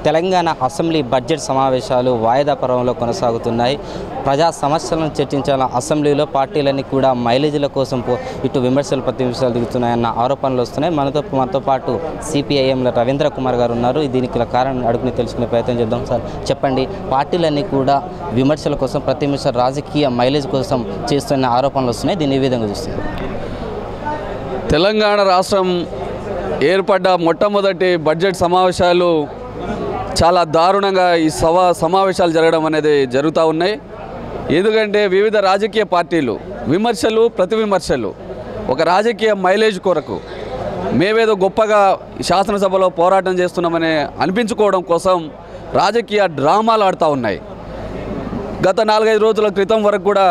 Telangana assembly budget సమావేశాలు వాయిదా పర్వంలో కొనసాగుతున్నాయి. ప్రజా సమస్యలను చర్చించాల అసెంబ్లీలో పార్టీలన్నీ కూడా మైలేజీల కోసం ఇటు విమర్శలు ప్రతి విమర్శలు దిగుతున్నాయన్న ఆరోపణలు వస్తున్నాయి. మనతో పాటు సిపిఐఎంల రవీంద్ర కుమార్ గారు ఉన్నారు. దీనికి కారణం అడుగుని తెలుసుకునే ప్రయత్నం చేద్దాం. సార్ చెప్పండి, పార్టీలన్నీ కూడా విమర్శల కోసం ప్రతి విమర్శ రాజకీయ మైలేజ్ కోసం చేస్తున్న ఆరోపణలు వస్తున్నాయి. దీన్ని ఏ విధంగా చూస్తున్నారు? తెలంగాణ రాష్ట్రం ఏర్పడ్డ మొట్టమొదటి బడ్జెట్ సమావేశాలు చాలా దారుణంగా ఈ సమావేశాలు జరగడం అనేది జరుగుతూ ఉన్నాయి. ఎందుకంటే వివిధ రాజకీయ పార్టీలు విమర్శలు ప్రతి విమర్శలు ఒక రాజకీయ మైలేజ్ కొరకు మేమేదో గొప్పగా శాసనసభలో పోరాటం చేస్తున్నామని అనిపించుకోవడం కోసం రాజకీయ డ్రామాలు ఆడుతూ ఉన్నాయి. గత 4-5 రోజుల క్రితం వరకు కూడా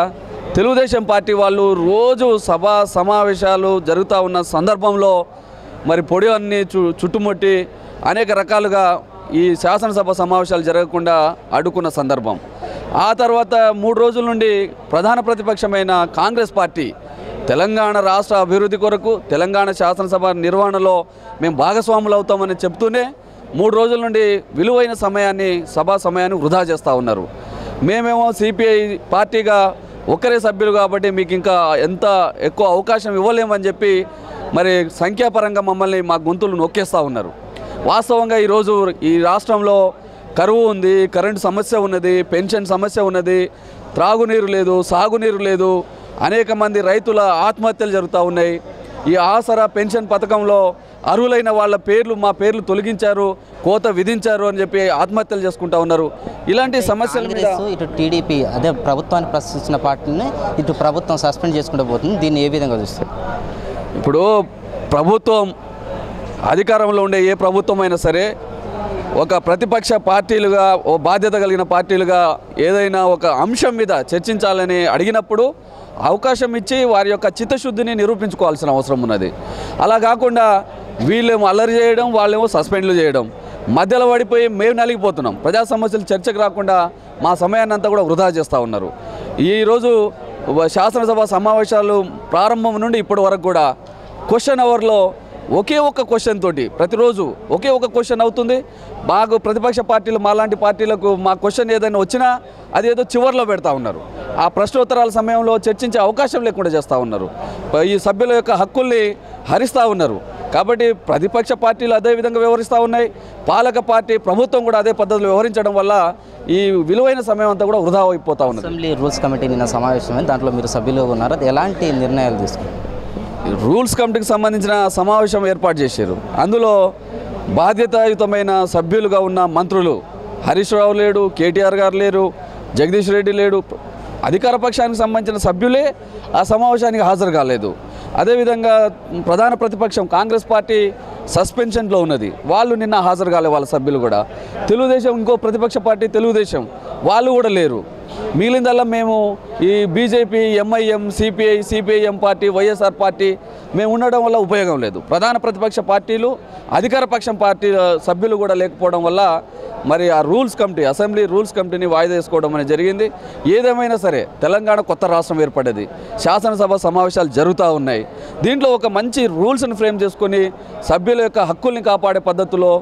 తెలుగుదేశం పార్టీ వాళ్ళు రోజు సమావేశాలు జరుగుతూ ఉన్న సందర్భంలో మరి పొడి అన్నీ చుట్టుముట్టి అనేక రకాలుగా ఈ శాసనసభ సమావేశాలు జరగకుండా అడ్డుకున్న సందర్భం. ఆ తర్వాత 3 రోజుల నుండి ప్రధాన ప్రతిపక్షమైన కాంగ్రెస్ పార్టీ తెలంగాణ రాష్ట్ర అభివృద్ధి కొరకు తెలంగాణ శాసనసభ నిర్వహణలో మేము భాగస్వాములు అవుతామని చెప్తూనే 3 రోజుల నుండి విలువైన సభా సమయాన్ని వృధా చేస్తూ ఉన్నారు. మేమేమో సిపిఐ పార్టీగా ఒక్కరే సభ్యులు కాబట్టి మీకు ఇంకా ఎంత ఎక్కువ అవకాశం ఇవ్వలేమని చెప్పి మరి సంఖ్యాపరంగా మమ్మల్ని మా గొంతులు నొక్కేస్తూ ఉన్నారు. వాస్తవంగా ఈరోజు ఈ రాష్ట్రంలో కరువు ఉంది, కరెంటు సమస్య ఉన్నది, పెన్షన్ సమస్య ఉన్నది, త్రాగునీరు లేదు, సాగునీరు లేదు, అనేక మంది రైతుల ఆత్మహత్యలు జరుగుతూ ఉన్నాయి. ఈ ఆసరా పెన్షన్ పథకంలో అర్హులైన వాళ్ళ మా పేర్లు తొలగించారు, కోత విధించారు అని చెప్పి ఆత్మహత్యలు చేసుకుంటూ ఉన్నారు. ఇలాంటి సమస్యల మీద ఇటు టీడీపీ అదే ప్రభుత్వాన్ని ప్రశ్నించిన పార్టీని ఇటు ప్రభుత్వం సస్పెండ్ చేసుకుంటూ పోతుంది. దీన్ని ఏ విధంగా చూస్తారు? ఇప్పుడు ప్రభుత్వం అధికారంలో ఉండే ఏ ప్రభుత్వం అయినా సరే ఒక ప్రతిపక్ష పార్టీలుగా ఓ బాధ్యత కలిగిన పార్టీలుగా ఏదైనా ఒక అంశం మీద చర్చించాలని అడిగినప్పుడు అవకాశం ఇచ్చి వారి యొక్క చిత్తశుద్ధిని నిరూపించుకోవాల్సిన అవసరం ఉన్నది. అలా కాకుండా వీళ్ళేమో అల్లరి చేయడం, వాళ్ళేమో సస్పెండ్లు చేయడం, మధ్యలో పడిపోయి మేము నలిగిపోతున్నాం. ప్రజా సమస్యలు చర్చకు రాకుండా మా సమయాన్ని అంతా కూడా వృధా చేస్తూ ఉన్నారు. ఈరోజు శాసనసభ సమావేశాలు ప్రారంభం నుండి ఇప్పటి వరకు కూడా క్వశ్చన్ అవర్లో ఒకే ఒక్క క్వశ్చన్ తోటి ప్రతిరోజు ఒకే ఒక క్వశ్చన్ అవుతుంది. మాకు ప్రతిపక్ష పార్టీలు మాలాంటి పార్టీలకు మా క్వశ్చన్ ఏదైనా వచ్చినా అదేదో చివరిలో పెడతా ఉన్నారు. ఆ ప్రశ్నోత్తరాల సమయంలో చర్చించే అవకాశం లేకుండా చేస్తూ ఉన్నారు. ఈ సభ్యుల యొక్క హక్కుల్ని హరిస్తూ ఉన్నారు. కాబట్టి ప్రతిపక్ష పార్టీలు అదే విధంగా వ్యవహరిస్తూ ఉన్నాయి, పాలక పార్టీ ప్రభుత్వం కూడా అదే పద్ధతిలో వ్యవహరించడం వల్ల ఈ విలువైన సమయం అంతా కూడా వృధా అయిపోతూ ఉన్నది. అసెంబ్లీ రూల్స్ కమిటీ నిన్న సమావేశమైంది, దాంట్లో మీరు సభ్యులు ఉన్నారు. అది ఎలాంటి నిర్ణయాలు తీసుకున్నారు? రూల్స్ కమిటీకి సంబంధించిన సమావేశం ఏర్పాటు చేశారు. అందులో బాధ్యతాయుతమైన సభ్యులుగా ఉన్న మంత్రులు హరీష్ రావు లేడు, కేటీఆర్ గారు లేరు, జగదీష్ రెడ్డి లేడు. అధికార పక్షానికి సంబంధించిన సభ్యులే ఆ సమావేశానికి హాజరు కాలేదు. అదేవిధంగా ప్రధాన ప్రతిపక్షం కాంగ్రెస్ పార్టీ సస్పెన్షన్లో ఉన్నది, వాళ్ళు నిన్న హాజరు కాలే వాళ్ళ సభ్యులు కూడా. తెలుగుదేశం ఇంకో ప్రతిపక్ష పార్టీ తెలుగుదేశం వాళ్ళు కూడా లేరు. మిగిలిందల్లా మేము ఈ BJP, MIM, CPIM party, YSR party మేము ఉండడం వల్ల ఉపయోగం లేదు. ప్రధాన ప్రతిపక్ష పార్టీలు అధికార పక్షం పార్టీ సభ్యులు కూడా లేకపోవడం వల్ల మరి ఆ రూల్స్ కమిటీ అసెంబ్లీ రూల్స్ కమిటీని వాయిదా వేసుకోవడం అనేది జరిగింది. ఏదేమైనా సరే తెలంగాణ కొత్త రాష్ట్రం ఏర్పడ్డది, శాసనసభ సమావేశాలు జరుగుతూ ఉన్నాయి. దీంట్లో ఒక మంచి రూల్స్ని ఫ్రేమ్ చేసుకొని సభ్యుల యొక్క హక్కుల్ని కాపాడే పద్ధతిలో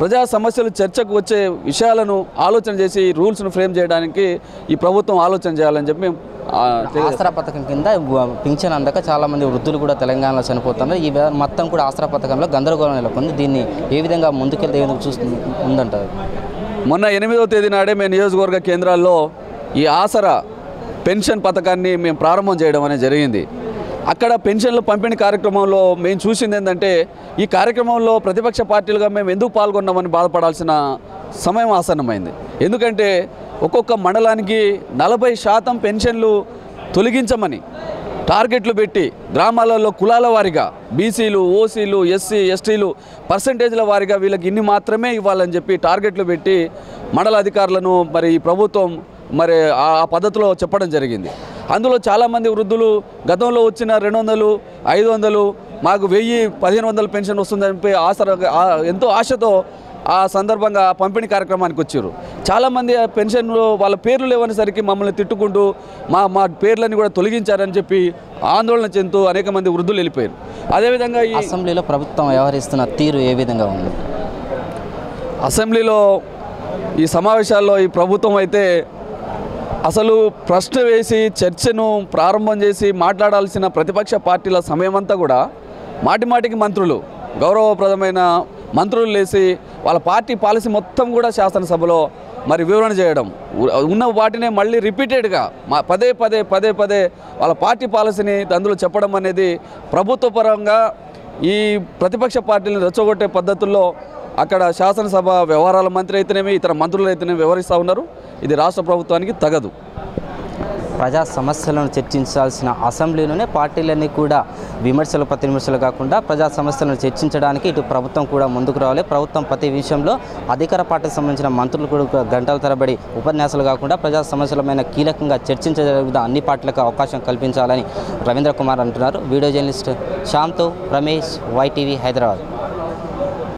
ప్రజా సమస్యలు చర్చకు వచ్చే విషయాలను ఆలోచన చేసి ఈ రూల్స్ను ఫ్రేమ్ చేయడానికి ఈ ప్రభుత్వం ఆలోచన చేయాలని చెప్పి ఆసరా పథకం కింద పింఛన్ అందక చాలామంది వృద్ధులు కూడా తెలంగాణలో చనిపోతున్నారు. ఈ మొత్తం కూడా ఆసరా పథకంలో గందరగోళం నెలకొంది. దీన్ని ఏ విధంగా ముందుకెళ్తే చూస్తుంది ఉందంటారు? మొన్న 8వ తేదీ నాడే మేము నియోజకవర్గ కేంద్రాల్లో ఈ ఆసరా పెన్షన్ పథకాన్ని మేము ప్రారంభం చేయడం అనేది జరిగింది. అక్కడ పెన్షన్లు పంపిణీ కార్యక్రమంలో మేము చూసింది ఏంటంటే ఈ కార్యక్రమంలో ప్రతిపక్ష పార్టీలుగా మేము ఎందుకు పాల్గొన్నామని బాధపడాల్సిన సమయం ఆసన్నమైంది. ఎందుకంటే ఒక్కొక్క మండలానికి 40% పెన్షన్లు తొలగించమని టార్గెట్లు పెట్టి గ్రామాలలో కులాల వారీగా బీసీలు, ఓసీలు, ఎస్సీ, ఎస్టీలు పర్సంటేజ్ల వారీగా వీళ్ళకి ఇన్ని మాత్రమే ఇవ్వాలని చెప్పి టార్గెట్లు పెట్టి మండల అధికారులను మరి ఈ ప్రభుత్వం మరి ఆ పద్ధతిలో చెప్పడం జరిగింది. అందులో చాలామంది వృద్ధులు గతంలో వచ్చిన 200, 500 మాకు 1000, 1500 పెన్షన్ వస్తుందని చెప్పి ఎంతో ఆశతో ఆ సందర్భంగా పంపిణీ కార్యక్రమానికి వచ్చారు. చాలామంది ఆ పెన్షన్లో వాళ్ళ పేర్లు లేవనేసరికి మమ్మల్ని తిట్టుకుంటూ మా పేర్లని కూడా తొలగించారని చెప్పి ఆందోళన చెందుతూ అనేక మంది వృద్ధులు వెళ్ళిపోయారు. అదేవిధంగా ఈ అసెంబ్లీలో ప్రభుత్వం వ్యవహరిస్తున్న తీరు ఏ విధంగా ఉంది? అసెంబ్లీలో ఈ సమావేశాల్లో ఈ ప్రభుత్వం అయితే అసలు ప్రశ్న వేసి చర్చను ప్రారంభం చేసి మాట్లాడాల్సిన ప్రతిపక్ష పార్టీల సమయమంతా కూడా మాటిమాటికి మంత్రులు గౌరవప్రదమైన మంత్రులు లేసి వాళ్ళ పార్టీ పాలసీ మొత్తం కూడా శాసనసభలో మరి వివరణ చేయడం, ఉన్న వాటినే మళ్ళీ రిపీటెడ్గా పదే వాళ్ళ పార్టీ పాలసీని అందులో చెప్పడం అనేది ప్రభుత్వ పరంగా ఈ ప్రతిపక్ష పార్టీలను రెచ్చగొట్టే పద్ధతుల్లో అక్కడ శాసనసభ వ్యవహారాల మంత్రి అయితేనేమి ఇతర మంత్రులు అయితేనేమి వ్యవహరిస్తూ ఉన్నారు. ఇది రాష్ట్ర ప్రభుత్వానికి తగదు. ప్రజా సమస్యలను చర్చించాల్సిన అసెంబ్లీలోనే పార్టీలన్నీ కూడా విమర్శలు ప్రతివిమర్శలు కాకుండా ప్రజా సమస్యలను చర్చించడానికి ఇటు ప్రభుత్వం కూడా ముందుకు రావాలి. ప్రభుత్వం ప్రతి విషయంలో అధికార పార్టీకి సంబంధించిన మంత్రులు కూడా గంటల తరబడి ఉపన్యాసాలు కాకుండా ప్రజా సమస్యలమైన కీలకంగా చర్చించగలిగిన అన్ని పార్టీలకు అవకాశం కల్పించాలని రవీంద్ర కుమార్ అంటున్నారు. వీడియో జర్నలిస్ట్ శ్యామ్తో రమేష్, YTV, హైదరాబాద్.